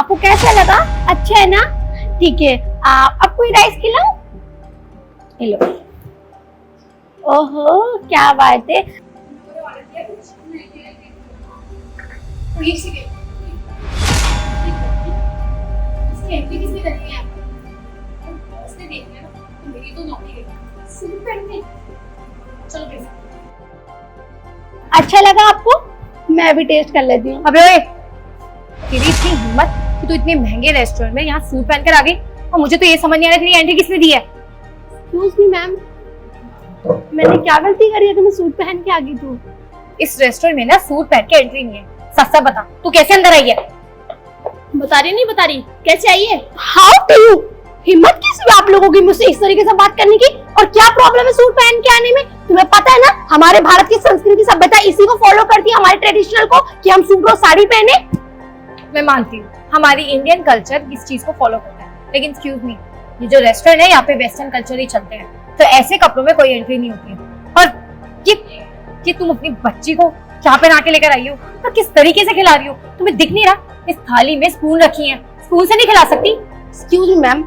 आपको कैसा लगा? अच्छा है ना? ठीक है, अब कोई राइस खिलाऊं? हेलो। ओहो, क्या बात है। अच्छा लगा आपको? मैं भी टेस्ट कर लेती हूँ। अबे ओए, तेरी इतनी हिम्मत कि तू इतने महंगे रेस्टोरेंट में यहाँ सूट पहन कर आ गई, और मुझे तो ये समझ नहीं आ रहा तेरी एंट्री किसने दी है। एक्सक्यूज मी मैम, मैंने क्या गलती करी है कि मैं सूट पहन के आ गई तू? इस रेस्टोरेंट में ना सूट पहन के एंट्री नहीं है। सच सच बता, तू कैसे अंदर आई है? बता रही नहीं बता रही, कैसे आई है? हाउ डू यू, हिम्मत कैसे हुई आप लोगों की मुझसे इस तरीके से बात करने की? और क्या प्रॉब्लम है सूट पहन के आने में? तुम्हें पता है ना हमारे भारत की संस्कृति सभ्यता इसी को फॉलो करती है, हमारे ट्रेडिशनल को, कि हम सूट और साड़ी पहने। मैं मानती हूँ हमारी इंडियन कल्चर इस चीज को फॉलो करता है, लेकिन एक्सक्यूज मी, ये जो रेस्टोरेंट है यहाँ पे वेस्टर्न कल्चर ही चलते हैं, तो ऐसे कपड़ों में कोई एंट्री नहीं होती है। और ये तुम अपनी बच्ची को चाय पहना के लेकर आई हो, तो किस तरीके से खिला रही हो? तुम्हें दिख नहीं रहा इस थाली में स्पून रखी है, स्पून से नहीं खिला सकती? एक्सक्यूज मी मैम,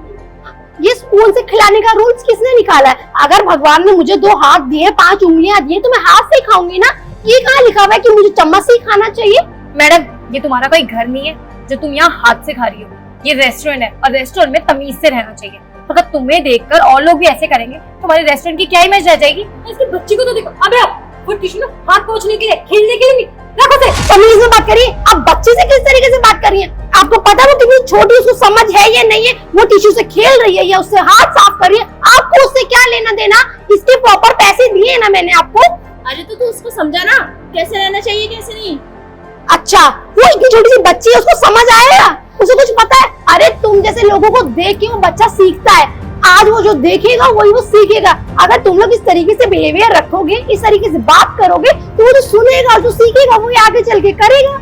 ये स्पून से खिलाने का रूल्स किसने निकाला है? अगर भगवान ने मुझे 2 हाथ दिए, 5 उंगलियां दी तो मैं हाथ से खाऊंगी ना। ये कहाँ लिखा हुआ है कि मुझे चम्मच से ही खाना चाहिए? मैडम, ये तुम्हारा कोई घर नहीं है जो तुम यहाँ हाथ से खा रही हो। ये रेस्टोरेंट है और रेस्टोरेंट में तमीज से रहना चाहिए। अगर तुम्हें देखकर और लोग भी ऐसे करेंगे तो हमारे रेस्टोरेंट की क्या इमेज रह जाएगी? इसकी बच्ची को तो देखो। अबे वो टिश्यू ना हाथ पोंछने के लिए, खेलने के लिए नहीं, रखो से। तमीज में बात करिए। आप बच्चे से किस तरीके से बात कर रही हैं? आपको पता है वो कितनी छोटी, उसको समझ है या नहीं है? वो टिश्यू से खेल रही है या उससे हाथ साफ कर रही है? आपको उससे क्या लेना देना? इसके प्रॉपर पैसे दिए ना मैंने आपको। अरे तो तू उसको समझा ना, कैसे रहना चाहिए कैसे नहीं। अच्छा, वो इतनी छोटी सी बच्ची है, उसको समझ आएगा? उसे कुछ पता है? अरे तुम जैसे लोगों को देख के वो बच्चा सीखता है। आज वो जो देखेगा वही वो सीखेगा। अगर तुम लोग इस तरीके से बिहेवियर रखोगे, इस तरीके से बात करोगे, तो वो जो सुनेगा, जो सीखेगा, वो आगे चल के करेगा।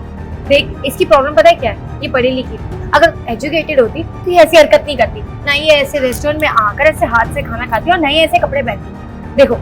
देख, इसकी प्रॉब्लम पता है क्या है? ये पढ़ी लिखी, अगर एजुकेटेड होती तो ये ऐसी हरकत नहीं करती, ना ये ऐसे रेस्टोरेंट में आकर ऐसे हाथ से खाना खाती और ना ही ऐसे कपड़े पहनती। देखो,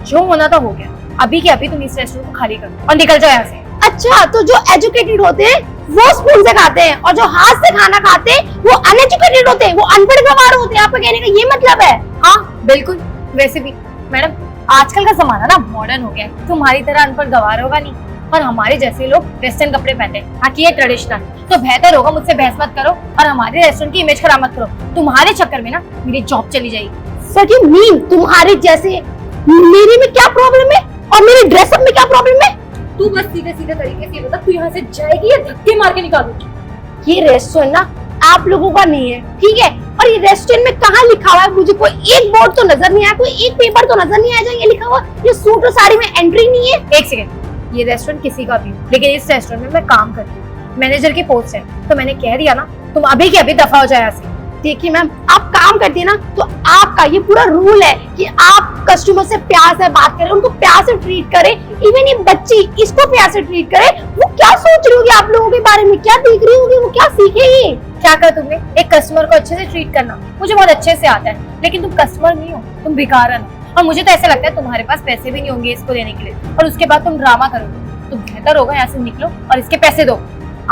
जो होना था हो गया, अभी के अभी तुम इस रेस्टोरेंट को खाली करो और निकल जाओ यहाँ से। अच्छा, तो जो एजुकेटेड होते हैं वो स्पून से खाते हैं, और जो हाथ से खाना खाते हैं वो अनएजुकेटेड होते हैं, वो अनपढ़ गंवार होते हैं। आपका कहने का ये मतलब है? हाँ बिल्कुल। वैसे भी मैडम, आजकल का जमाना ना मॉडर्न हो गया है, तुम्हारी तरह अनपढ़ गंवार होगा नहीं, पर हमारे जैसे लोग वेस्टर्न कपड़े पहनते हैं, बाकी ये ट्रेडिशनल। तो बेहतर होगा मुझसे बहस मत करो और हमारे रेस्टोरेंट की इमेज खराब मत करो। तुम्हारे चक्कर में ना मेरी जॉब चली जाएगी। सर की मीन तुम्हारे जैसे, मेरे में क्या प्रॉब्लम है और मेरे ड्रेसअप में क्या प्रॉब्लम है? तू बस सीधे सीधे तरीके से बता, तू यहाँ से जाएगी या धक्के मार के निकालूंगी? ये रेस्टोरेंट ना आप लोगों का नहीं है, ठीक है? और ये रेस्टोरेंट में कहाँ लिखा हुआ है? मुझे कोई एक बोर्ड तो नजर नहीं आया, कोई एक पेपर तो नजर नहीं आया जहाँ ये लिखा हुआ ये सूट और साड़ी में एंट्री नहीं है। एक सेकंड, ये रेस्टोरेंट किसी का भी हो, लेकिन इस रेस्टोरेंट में मैं काम करती हूँ, मैनेजर की पोस्ट है, तो मैंने कह दिया ना, तुम अभी के अभी दफा हो जाए यहाँ से। देखिए मैम, आप काम करती है ना, तो आपका ये पूरा रूल है कि आप कस्टमर से प्यार से बात करें, उनको प्यार से ट्रीट करें। इवन ये बच्ची, इसको प्यार से ट्रीट करें। वो क्या सोच रही होगी आप लोगों के बारे में, क्या देख रही होगी, वो क्या सीखेगी? क्या कहा तुमने? एक कस्टमर को अच्छे से ट्रीट करना मुझे बहुत अच्छे से आता है, लेकिन तुम कस्टमर नहीं हो, तुम भिखारन हो। और मुझे तो ऐसा लगता है तुम्हारे पास पैसे भी नहीं होंगे इसको देने के लिए, और उसके बाद तुम ड्रामा करोगे। तो बेहतर होगा यहाँ से निकलो और इसके पैसे दो।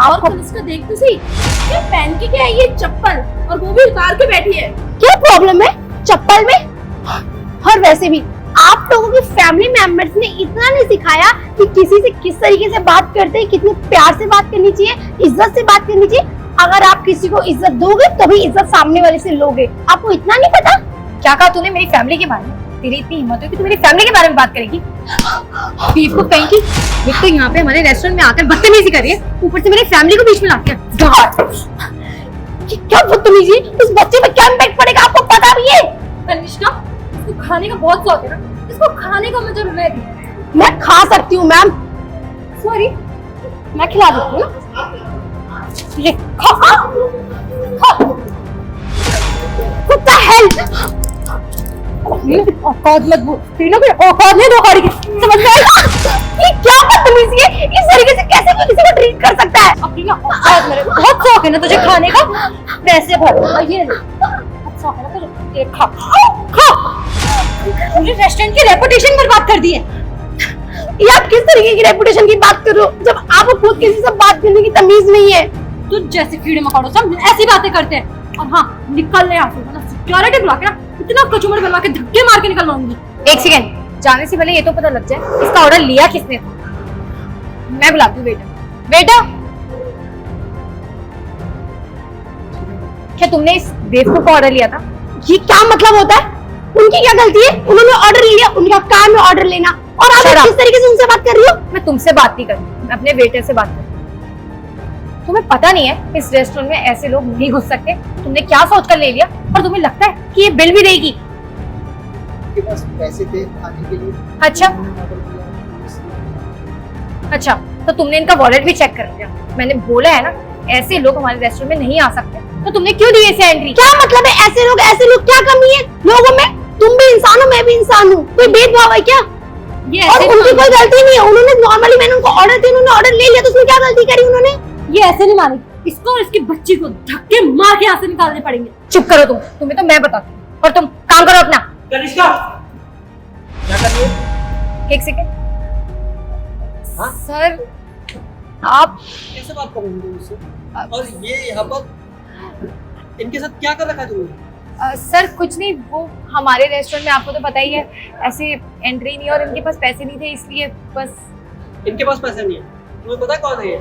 और तुम इसका देख तो सही, क्या पहन के क्या है ये चप्पल, और वो भी उतार के बैठी है। क्या प्रॉब्लम है चप्पल में? और वैसे भी आप लोगों की फैमिली मेंबर्स ने इतना नहीं सिखाया कि किसी से किस तरीके से बात करते हैं, कितने प्यार से बात करनी चाहिए, इज्जत से बात करनी चाहिए। अगर आप किसी को इज्जत दोगे तभी इज्जत सामने वाले से लोगे। आपको इतना नहीं पता? क्या कहा तूने मेरी फैमिली के बारे में? तेरी इतनी हिम्मत है कि तू मेरी फैमिली के बारे में बात करेगी? बेवकूफ कहीं की। एक तो यहाँ पे हमारे रेस्टोरेंट में आकर बदतमीजी कर रही है, ऊपर से मेरी फैमिली को बीच में लाती है। क्या बदतमीजी? उस बच्चे पे क्या इम्पैक्ट पड़ेगा आपको पता भी है? कनिष्का, इसको खाने का बहुत शौक है ना, इसको खाने का मजा मैं दी। मैं खा सकती हूँ मैम, सॉरी, मैं खिला देती हूँ ना। ये खा खा। What the hell? औकात मत बोल, तेरी ना कोई औकात नहीं दो खाने की, समझ में आया? ये क्या बदतमीजी है? इस तरीके से कैसे कोई किसी को ट्रीट कर सकता है? अपनी ना औकात, मेरे बहुत शौक है ना तुझे खाने का, पैसे भर ये ले। बहुत शौक है ना तुझे, ये खा खा। मुझे रेस्टोरेंट की रेपुटेशन बर्बाद कर दी है। ये आप किस तरीके की रेपुटेशन की बात कर रहे हो, जब आपको खुद किसी से बात करने की तमीज नहीं है? तू जैसे कीड़े मकोड़ों सब ऐसी बातें करते हैं। और हाँ, निकल ले यहाँ से, वरना सिक्योरिटी बुला के ना इतना कचूमर बनवा के धक्के मार के निकलवाऊंगी। एक सेकेंड, जाने से पहले ये तो पता लग जाए इसका ऑर्डर लिया किसने था। मैं बुलाती हूँ वेटर। वेटर, क्या तुमने इस बेवकूफ का ऑर्डर लिया था? ये क्या मतलब होता है? उनकी क्या गलती है? उन्होंने ऑर्डर लिया, उनका काम है ऑर्डर लेना, और आप किस तरीके से उनसे बात कर रही हो? मैं तुमसे बात नहीं कर रही, मैं अपने वेटर से बात कर रही हूँ। तुम्हें पता नहीं है इस रेस्टोरेंट में ऐसे लोग नहीं घुस सकते? तुमने क्या सोच कर ले लिया? और तुम्हें लगता है कि ये बिल भी देगी? के पास पैसे थे खाने के लिए। अच्छा अच्छा, तो तुमने इनका वॉलेट भी चेक कर लिया? मैंने बोला है ना, ऐसे लोग हमारे रेस्टोरेंट में नहीं आ सकते, तो तुमने क्यों दी इसे एंट्री? क्या मतलब है ऐसे लोग क्या कमी है लोगों में? तुम भी इंसान हो, मैं भी इंसान हूँ, कोई भेदभाव है क्या? ये और ऐसे उनकी कोई गलती नहीं है, उन्होंने नॉर्मली, मैंने उनको ऑर्डर दिया, उन्होंने ऑर्डर ले लिया, तो उसमें क्या गलती करी उन्होंने? ये ऐसे नहीं मानेगी। इसको और इसकी बच्ची को धक्के मार के यहाँ से निकालने पड़ेंगे। चुप करो तुम, तुम्हें तो मैं बताती हूँ, और तुम काम करो अपना। कनिष्का क्या कर रही है? एक सेकेंड। हाँ? सर आप कैसे बात कर रही हो मुझसे? और ये यहाँ पर इनके साथ क्या कर रखा है तुमने? सर कुछ नहीं, वो हमारे रेस्टोरेंट में आपको तो पता ही है ऐसे एंट्री नहीं, और इनके पास पैसे नहीं थे, इसलिए बस। इनके पास पैसे नहीं है? तुम्हें पता है कौन है ये?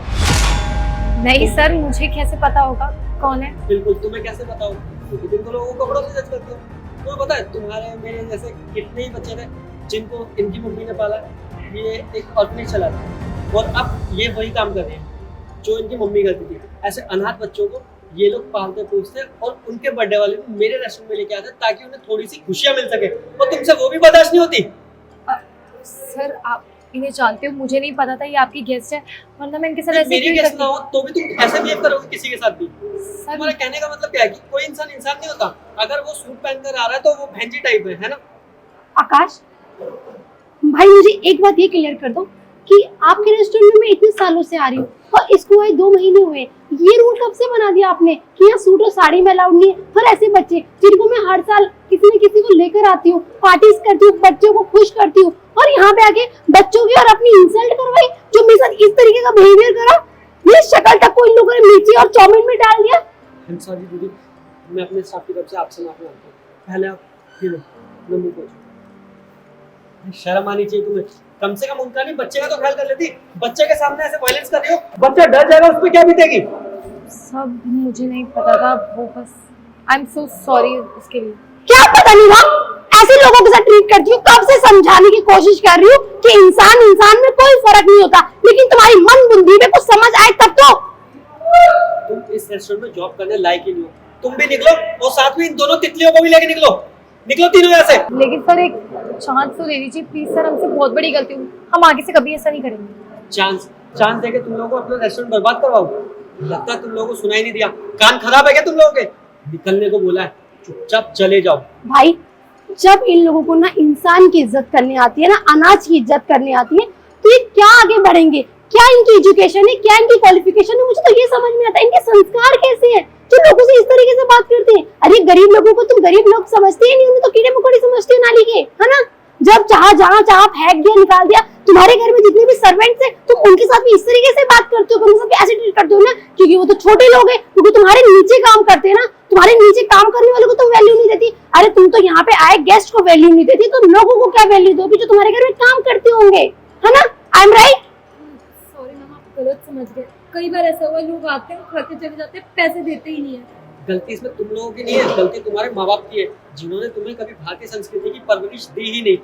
नहीं सर, मुझे कैसे पता होगा कौन है? बिल्कुल, तुम्हें कैसे पता होगा? क्योंकि तुम तो लोगों को कपड़ों से जज करते हो। तुम्हें पता है तुम्हारे मेरे जैसे कितने ही बच्चे थे जिनको इनकी मम्मी ने पाला। ये एक ऑर्फनेज चलाते हैं और अब ये वही काम कर रहे हैं जो इनकी मम्मी करती थी। ऐसे अनाथ बच्चों को ये लोग पालते पूछते और उनके बर्थडे वाले दिन मेरे रेस्टोरेंट में लेके आते ताकि उन्हें थोड़ी सी खुशियां मिल सके, और तुमसे वो भी बर्दाश्त नहीं होती। सर आप इन्हें जानते हो? मुझे नहीं पता था ये आपकी गेस्ट है, वरना मैं इनके साथ ऐसे मेरी क्यों गेस्ट करती? ना हो तो भी तुम ऐसे बिहेव करोगे किसी के साथ भी? सर तुम्हारा कहने का मतलब क्या है कि कोई इंसान इंसान नहीं होता? अगर वो सूट पहनकर आ रहा है तो वो भैंजी टाइप है ना? आकाश भाई, मुझे एक बात ये क्लियर कर दो कि आपके रेस्टोरेंट में मैं इतने सालों से आ रही हूँ और इसको आए 2 महीने हुए, ये रूल कब से बना दिया आपने कि यहाँ सूट और साड़ी में अलाउड नहीं है? फिर ऐसे बच्चे जिनको मैं हर साल किसी न किसी को लेकर आती हूँ, पार्टीज करती हूँ, बच्चों को खुश करती हूँ, और यहाँ पे आके बच्चों की और अपनी इंसल्ट करवाई, जो मेरे साथ इस तरीके का बिहेवियर करा, ये शक्ल तक को इन लोगों ने मिर्ची और चाउमीन में डाल दिया। सॉरी दीदी, मैं अपने स्टाफ की तरफ से आपसे माफी मांगता हूँ। पहले आप ये लो, नंबर पूछो। शर्म आनी चाहिए तुम्हें, कम से कम उनका नहीं बच्चे का तो ख्याल कर लेती। बच्चे के सामने ऐसे वायलेंस कर रही हो, बच्चा डर जाएगा, उस पर क्या बीतेगी? सब मुझे नहीं पता था, वो बस आई एम सो सॉरी उसके लिए। क्या पता नहीं ना, ऐसे लोगों के साथ ट्रीट करती हूँ, कब से समझाने की कोशिश कर रही हूँ कि इंसान इंसान में कोई फर्क नहीं होता, लेकिन तुम्हारी मन बुद्धि में कुछ समझ आए तब तो। तुम इस रेस्टोरेंट में जॉब करने लायक ही नहीं हो। तुम भी निकलो और साथ में इन दोनों तितलियों को भी लेके निकलो। निकलो तीनों यहाँ से। लेकिन सर एक चांस तो ले लीजिए प्लीज सर, हमसे बहुत बड़ी गलती हुई, हम आगे से कभी ऐसा नहीं करेंगे। चांस देके तुम लोगों को अपना रेस्टोरेंट बर्बाद करवाओ? लगता है तुम लोगों को सुनाई नहीं दिया, कान खराब है क्या तुम लोगों के? निकलने को बोला है, चुपचाप चले जाओ। भाई, जब इन लोगों को ना इंसान की इज्जत करनी आती है ना अनाज की इज्जत करनी आती है, तो ये क्या आगे बढ़ेंगे? क्या इनकी एजुकेशन है, क्या इनकी क्वालिफिकेशन है? मुझे तो ये समझ में आता है, इनके संस्कार कैसे हैं जो लोगों से इस तरीके से बात करते हैं। अरे गरीब लोगों को तुम गरीब लोग समझते ही नहीं, उन्हें तो कीड़े मकोड़े समझते हो नाली के, है ना? जब चाहा जहाँ चाहा फेंक दिया, निकाल दिया। तुम्हारे घर में जितने भी सर्वेंट्स हैं, तुम उनके साथ भी इस तरीके से बात करते हो, उनके साथ ऐसे ट्रीट करते हो ना, क्योंकि वो तो छोटे लोग हैं, क्योंकि तुम्हारे नीचे काम करते हैं ना, तुम्हारे नीचे काम करने वालों को तुम वैल्यू नहीं देती। अरे तुम तो यहाँ पे आए गेस्ट को वैल्यू नहीं देती, तो लोगों को क्या वैल्यू दोगी जो तुम्हारे घर में काम करते होंगे, है ना? I am right? Sorry ma'am, आप गलत समझ गए। कई बार ऐसा हुआ, लोग आते हैं खा के चले जाते हैं, पैसे देते ही नहीं है। गलती इसमें तुम लोगों की नहीं है, गलती तुम्हारे माँ बाप की है, जिन्होंने तुम्हें कभी भारतीय संस्कृति की परवरिश दी ही नहीं।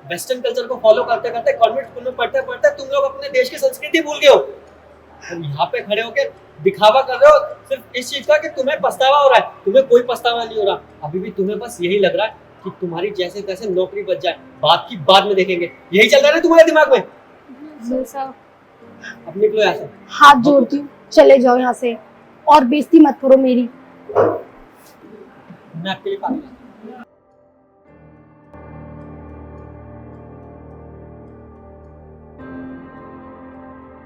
वेस्टर्न कल्चर को फॉलो करते करते कॉन्वेंट स्कूल में पढ़ते पढ़ते तुम लोग अपने देश की संस्कृति भूल गए हो, और यहाँ पे खड़े होकर दिखावा कर रहे हो सिर्फ इस चीज का कि तुम्हें पछतावा हो रहा है। तुम्हें कोई पछतावा नहीं हो रहा, अभी भी तुम्हें बस यही लग रहा है कि तुम्हारी जैसे तैसे नौकरी बच जाए, बात की बाद में देखेंगे, यही चल रहा है ना तुम्हारे दिमाग में? अब निकलो यहाँ से। हाथ जोड़ती हूँ, चले जाओ यहाँ से, और बेइज्जती मत करो मेरी। मैं आपके लिए पागल हूँ।